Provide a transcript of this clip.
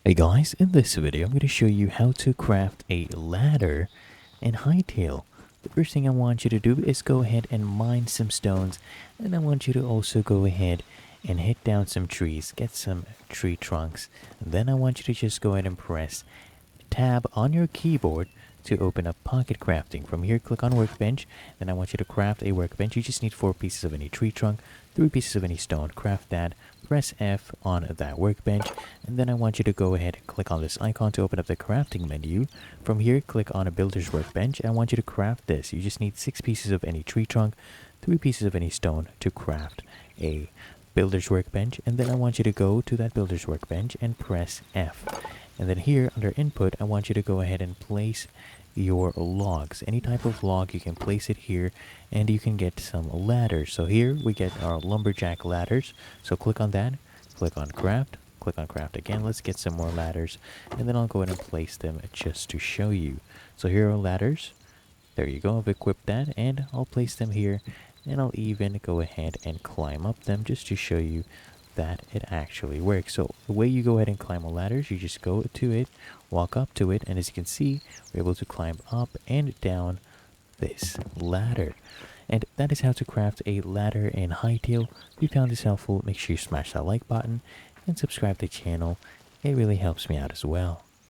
Hey guys, in this video I'm going to show you how to craft a ladder in Hytale. The first thing I want you to do is go ahead and mine some stones, and I want you to also go ahead and hit down some trees, get some tree trunks. And then I want you to just go ahead and press tab on your keyboard to open up pocket crafting. From here, click on workbench. Then I want you to craft a workbench. You just need 4 pieces of any tree trunk, 3 pieces of any stone. Craft that. Press F on that workbench, and then I want you to go ahead and click on this icon to open up the crafting menu. From here, click on a builder's workbench. I want you to craft this. You just need 6 pieces of any tree trunk, 3 pieces of any stone to craft a builder's workbench, and then I want you to go to that builder's workbench and press F. And then here under input, I want you to go ahead and place your logs. Any type of log, you can place it here, and you can get some ladders. So here we get our lumberjack ladders. So click on that, click on craft again. Let's get some more ladders, and then I'll go ahead and place them just to show you. So here are ladders. There you go. I've equipped that, and I'll place them here, and I'll even go ahead and climb up them just to show you that it actually works. So the way you go ahead and climb a ladder is you just go to it, walk up to it, and as you can see, we're able to climb up and down this ladder. And that is how to craft a ladder in Hytale. If you found this helpful, make sure you smash that like button and subscribe to the channel. It really helps me out as well.